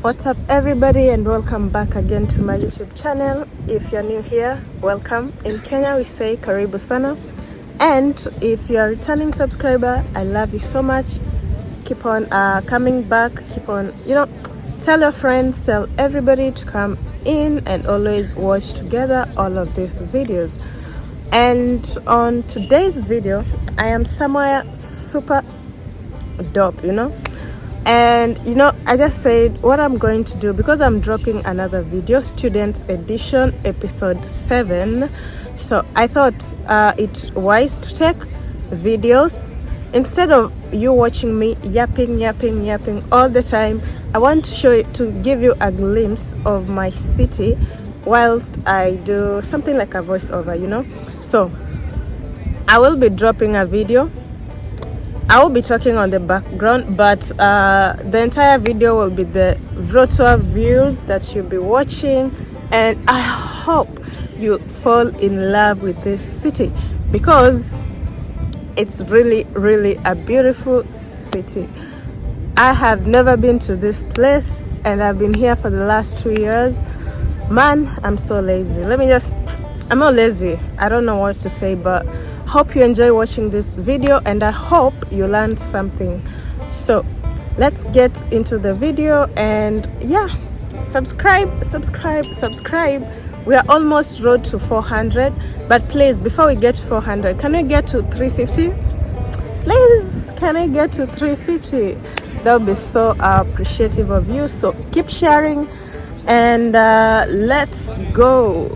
What's up everybody, and welcome back again to my YouTube channel. If you're new here, welcome. In Kenya we say karibu sana, and if you're a returning subscriber, I love you so much. Keep on coming back, keep on, tell your friends, tell everybody to come in and always watch together all of these videos. And on today's video, I am somewhere super dope, and I just said what I'm going to do, because I'm dropping another video, students edition episode 7. So I thought it's wise to take videos instead of you watching me yapping all the time. I want to show you, to give you a glimpse of my city whilst I do something like a voiceover, So I will be dropping a video. I will be talking on the background, but the entire video will be the virtual views that you'll be watching, and I hope you fall in love with this city, because it's really a beautiful city. I have never been to this place, and I've been here for the last 2 years. Man, I'm so lazy. I'm not lazy. I don't know what to say, but hope you enjoy watching this video, and I hope you learned something. So let's get into the video, and yeah, subscribe. We are almost road to 400, but please, before we get to 400, can we get to 350? Please, can I get to 350? That would be so appreciative of you. So keep sharing, and let's go.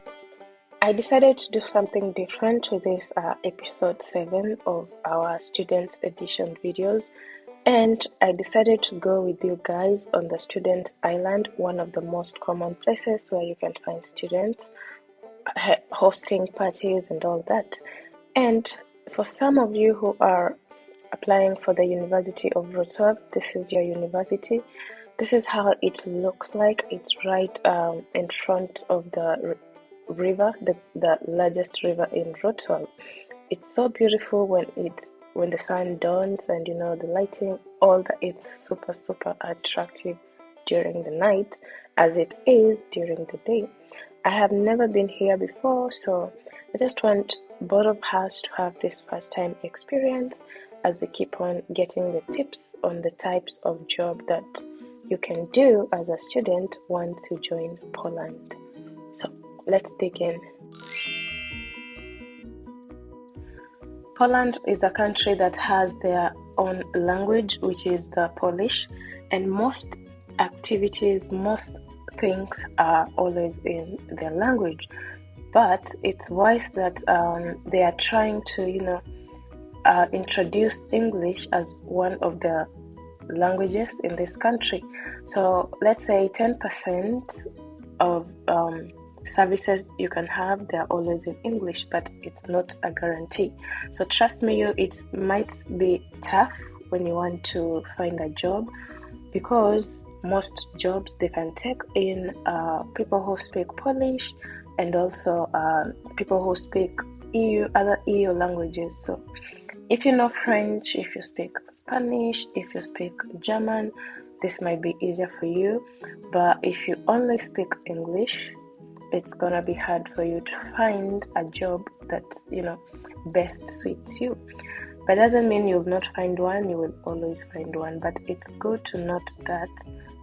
I decided to do something different with this episode 7 of our Students Edition videos, and I decided to go with you guys on the Student Island, one of the most common places where you can find students hosting parties and all that. And for some of you who are applying for the University of Wrocław, this is your university. This is how it looks like. It's right in front of the river, the largest river in Wrocław. It's so beautiful when the sun dawns, and the lighting, all that. It's super attractive during the night as it is during the day. I have never been here before, so I just want both of us to have this first time experience as we keep on getting the tips on the types of job that you can do as a student once you join Poland. Let's dig in. Poland is a country that has their own language, which is the Polish, and most activities, most things are always in their language. But it's wise that they are trying to, introduce English as one of the languages in this country. So let's say 10% of services you can have, they're always in English, but it's not a guarantee. So trust me, it might be tough when you want to find a job, because most jobs, they can take in people who speak Polish, and also people who speak other EU languages. So if you know French, if you speak Spanish, if you speak German, this might be easier for you. But if you only speak English, it's gonna be hard for you to find a job that best suits you. But doesn't mean you'll not find one. You will always find one. But it's good to note that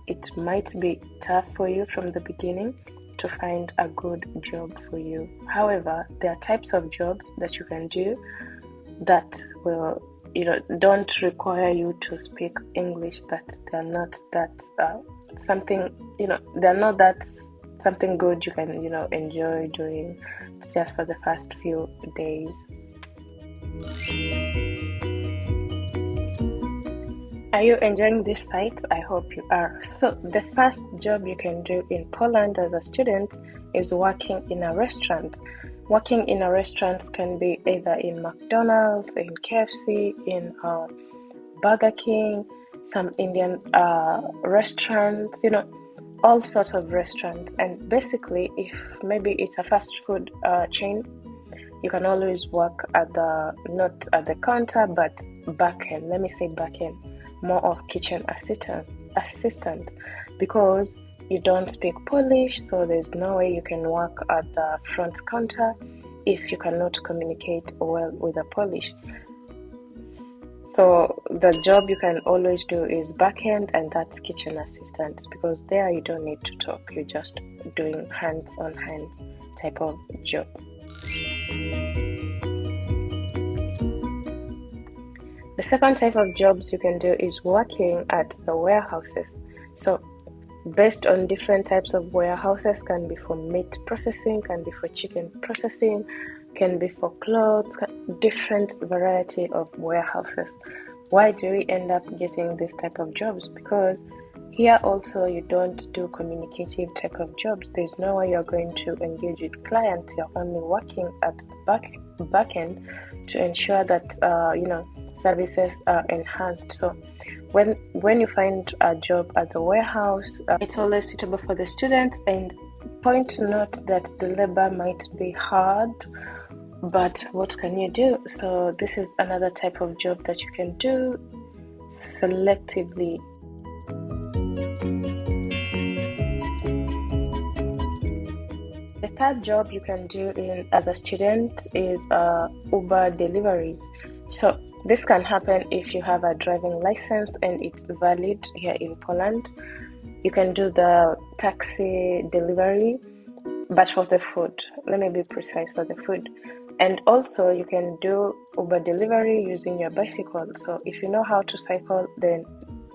it might be tough for you from the beginning to find a good job for you. However, there are types of jobs that you can do that will don't require you to speak English, but they're not that they're not that something good you can enjoy doing just for the first few days. Are you enjoying this site? I hope you are. So the first job you can do in Poland as a student is working in a restaurant. Working in a restaurant can be either in McDonald's, in KFC, in Burger King, some Indian restaurants, all sorts of restaurants. And basically, if maybe it's a fast food chain, you can always work at not at the counter, but back end. Let me say back end, more of kitchen assistant. assistant, because you don't speak Polish, so there's no way you can work at the front counter if you cannot communicate well with the Polish. So the job you can always do is back end, and that's kitchen assistant, because there you don't need to talk, you're just doing hands on hands type of job. The second type of jobs you can do is working at the warehouses. So based on different types of warehouses, can be for meat processing, can be for chicken processing, can be for clothes, different variety of warehouses. Why do we end up getting this type of jobs? Because here also you don't do communicative type of jobs. There's no way you're going to engage with clients. You're only working at the back end to ensure that services are enhanced. So when you find a job at the warehouse, it's always suitable for the students. And point to note that the labor might be hard, but what can you do? So this is another type of job that you can do selectively. The third job you can do as a student is Uber Deliveries. So this can happen if you have a driving license and it's valid here in Poland. You can do the taxi delivery, but for the food. Let me be precise, for the food. And also you can do Uber delivery using your bicycle. So if you know how to cycle, then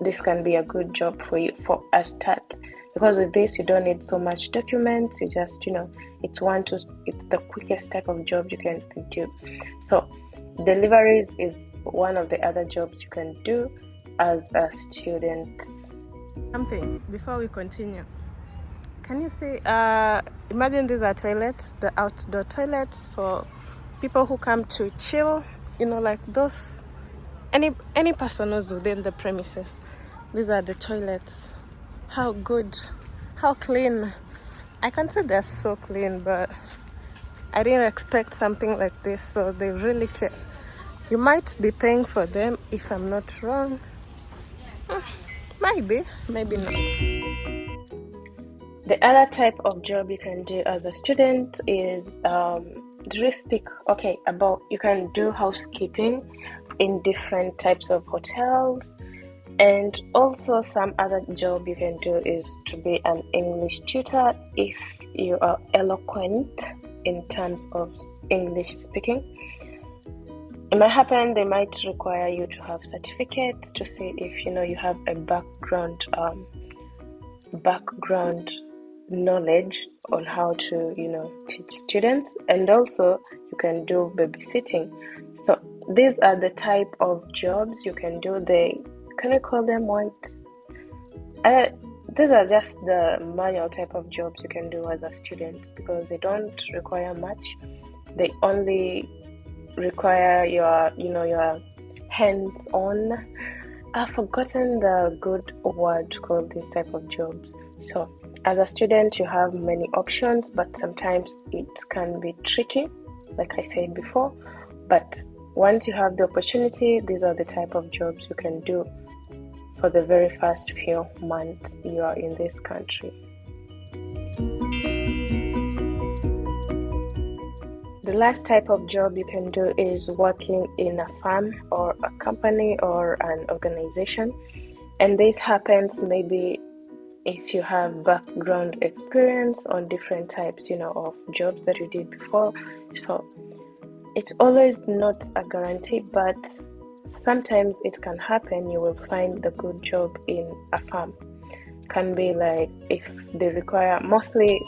this can be a good job for you for a start. Because with this, you don't need so much documents. You just, it's the quickest type of job you can do. So deliveries is one of the other jobs you can do as a student. Something before we continue. Can you see, imagine these are toilets, the outdoor toilets for people who come to chill, like those, any person who's within the premises. These are the toilets. How good, how clean. I can say they're so clean, but I didn't expect something like this, so they really care. You might be paying for them, if I'm not wrong. Maybe not. The other type of job you can do as a student is you can do housekeeping in different types of hotels. And also some other job you can do is to be an English tutor if you are eloquent in terms of English speaking. It might happen they might require you to have certificates to see if you have a background knowledge on how to teach students. And also you can do babysitting. So these are the type of jobs you can do. Can I call them what? These are just the manual type of jobs you can do as a student, because they don't require much. They only require your hands-on. I've forgotten the good word to call this type of jobs. So as a student, you have many options, but sometimes it can be tricky, like I said before. But once you have the opportunity, these are the type of jobs you can do for the very first few months you are in this country. The last type of job you can do is working in a firm or a company or an organization. And this happens maybe if you have background experience on different types, of jobs that you did before. So it's always not a guarantee, but sometimes it can happen. You will find the good job in a firm. Can be like if they require, mostly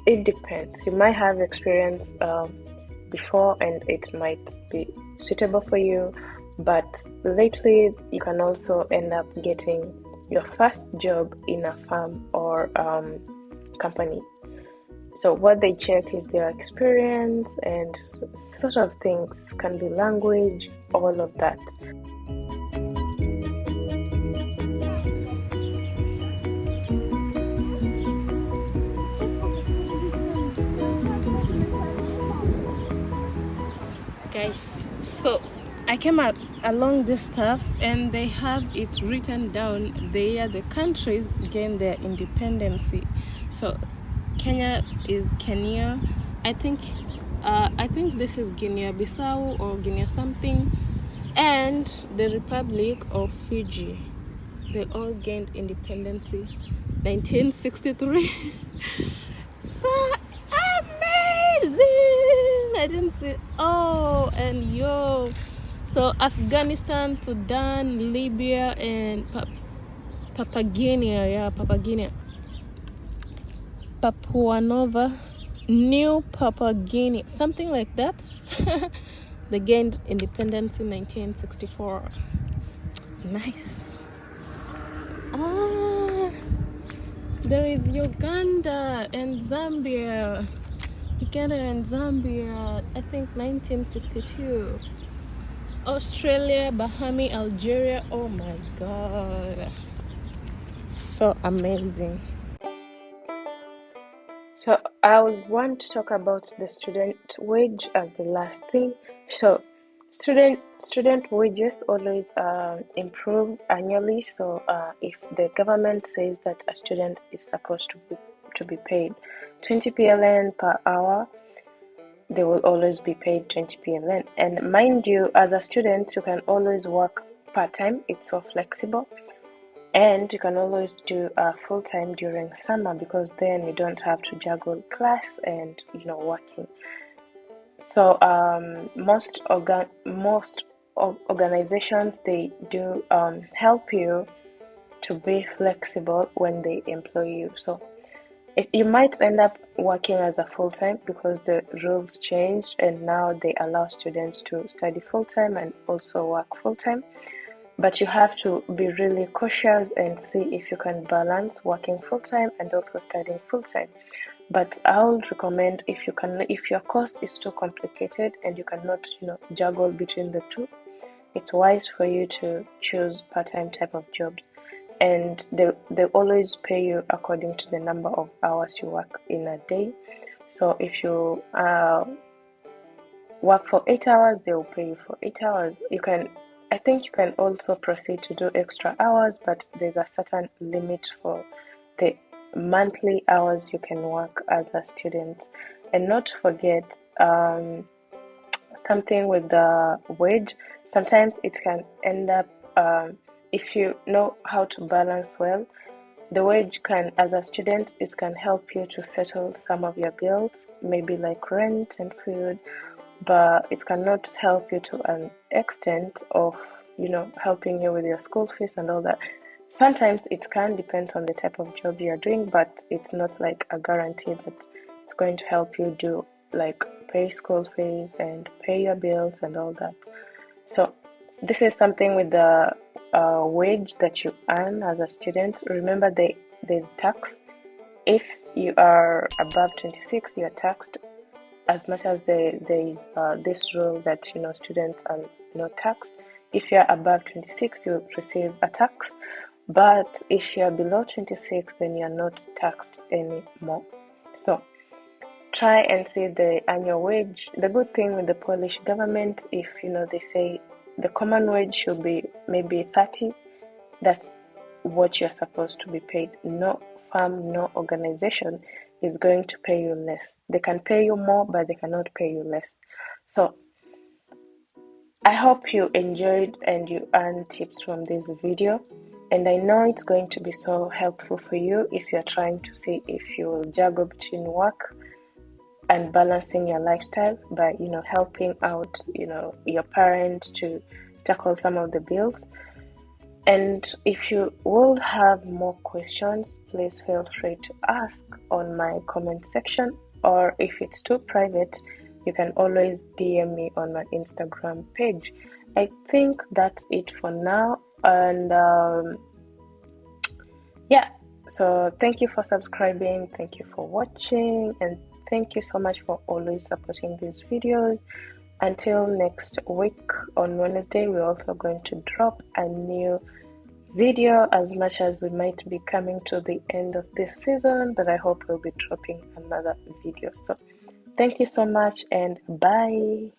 it depends. You might have experience before and it might be suitable for you, but lately you can also end up getting your first job in a firm or company. So what they check is their experience and sort of things. Can be language, all of that. Guys, so I came along this stuff, and they have it written down the year the countries gained their independence. So Kenya is Kenya. I think this is Guinea-Bissau or Guinea something, and the Republic of Fiji. They all gained independence 1963. So amazing! I didn't see. Oh, and yo. So Afghanistan, Sudan, Libya, and Papua Guinea, Papua Nova, New Papua Guinea, something like that. They gained independence in 1964. Nice. There is Uganda and Zambia. I think 1962. Australia, Bahami, Algeria. Oh my god, so amazing. So I would want to talk about the student wage as the last thing. So student wages always improve annually. So if the government says that a student is supposed to be paid 20 PLN per hour, they will always be paid 20 PLN. And mind you, as a student, you can always work part-time. It's so flexible. And you can always do full-time during summer, because then you don't have to juggle class and working. So most organizations, they do help you to be flexible when they employ you. So you might end up working as a full-time because the rules changed, and now they allow students to study full-time and also work full-time. But you have to be really cautious and see if you can balance working full-time and also studying full-time. But I would recommend, if your course is too complicated and you cannot juggle between the two, it's wise for you to choose part-time type of jobs. And they always pay you according to the number of hours you work in a day. So if you work for 8 hours, they will pay you for 8 hours. I think you can also proceed to do extra hours, but there's a certain limit for the monthly hours you can work as a student. And not to forget something with the wage. Sometimes it can end up, if you know how to balance well, the wage can, as a student, it can help you to settle some of your bills, maybe like rent and food, but it cannot help you to an extent of helping you with your school fees and all that. Sometimes it can depend on the type of job you're doing, but it's not like a guarantee that it's going to help you do like pay school fees and pay your bills and all that. So this is something with the wage that you earn as a student. Remember, there's tax. If you are above 26, you are taxed as much as there is this rule that students are not taxed. If you are above 26, you receive a tax, but if you are below 26, then you are not taxed anymore. So try and see the annual wage. The good thing with the Polish government, if they say the common wage should be maybe 30, that's what you're supposed to be paid. No firm, no organization is going to pay you less. They can pay you more, but they cannot pay you less. So I hope you enjoyed and you earned tips from this video, and I know it's going to be so helpful for you if you're trying to see if you will juggle between work and balancing your lifestyle by helping out your parents to tackle some of the bills. And if you will have more questions, please feel free to ask on my comment section, or if it's too private, you can always DM me on my Instagram page. I think that's it for now, and so thank you for subscribing, thank you for watching, and thank you so much for always supporting these videos. Until next week on Wednesday, we're also going to drop a new video, as much as we might be coming to the end of this season, but I hope we'll be dropping another video. So thank you so much, and bye.